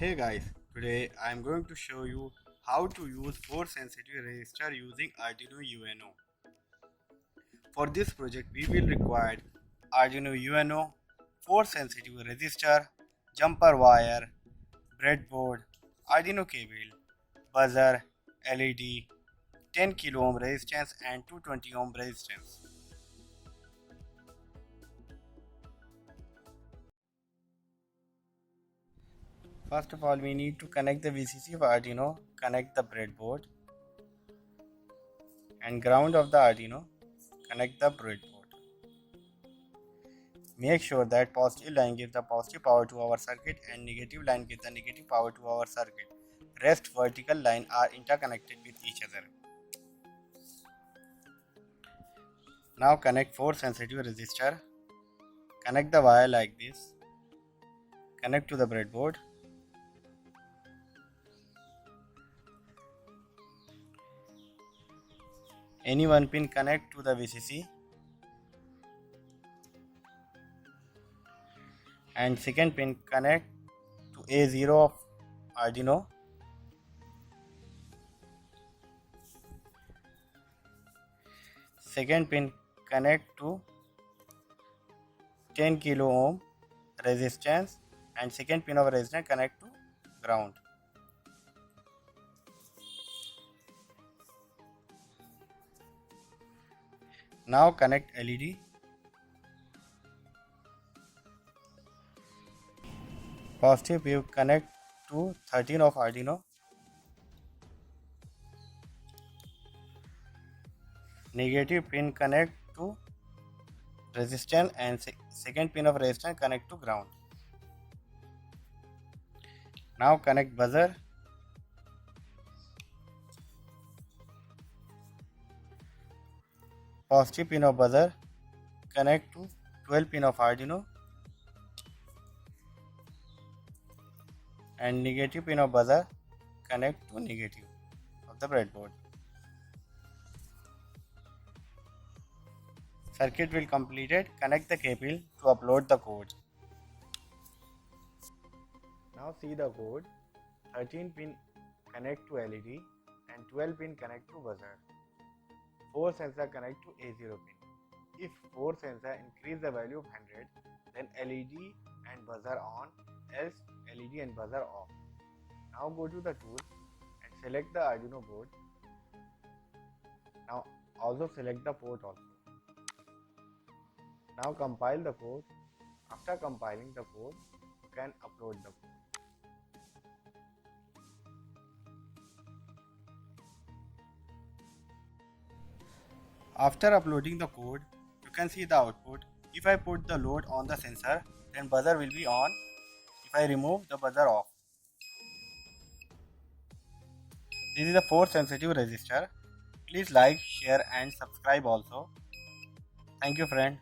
Hey guys, today I am going to show you how to use Force Sensitive Resistor using Arduino UNO. For this project we will require Arduino UNO, Force Sensitive Resistor, jumper wire, breadboard, Arduino cable, buzzer, LED, 10 kilo ohm resistance and 220 ohm resistance. First of all, we need to connect the VCC of Arduino, connect the breadboard, and ground of the Arduino, connect the breadboard. Make sure that positive line gives the positive power to our circuit and negative line gives the negative power to our circuit. Rest vertical line are interconnected with each other. Now connect force sensitive resistor. Connect the wire like this. Connect to the breadboard. Any one pin connect to the VCC. And second pin connect to A0 of Arduino. Second pin connect to 10 kilo ohm resistance and second pin of resistance connect to ground. Now connect LED. Positive wave connect to 13 of Arduino. Negative pin connect to resistance and second pin of resistance connect to ground. Now connect buzzer. Positive pin of buzzer connect to 12 pin of Arduino and negative pin of buzzer connect to negative of the breadboard. Circuit will completed. Connect the cable to upload the code. Now see the code. 13 pin connect to LED and 12 pin connect to buzzer. Force sensor connect to A0 pin. If force sensor increase the value of 100, then LED and buzzer on, else LED and buzzer off. Now go to the tool and select the Arduino board. Now also select the port also. Now compile the code. After compiling the code, you can upload the code. After uploading the code, you can see the output. If I put the load on the sensor, then buzzer will be on. If I remove, the buzzer off. This is a force sensitive resistor. Please like, share and subscribe also. Thank you friend.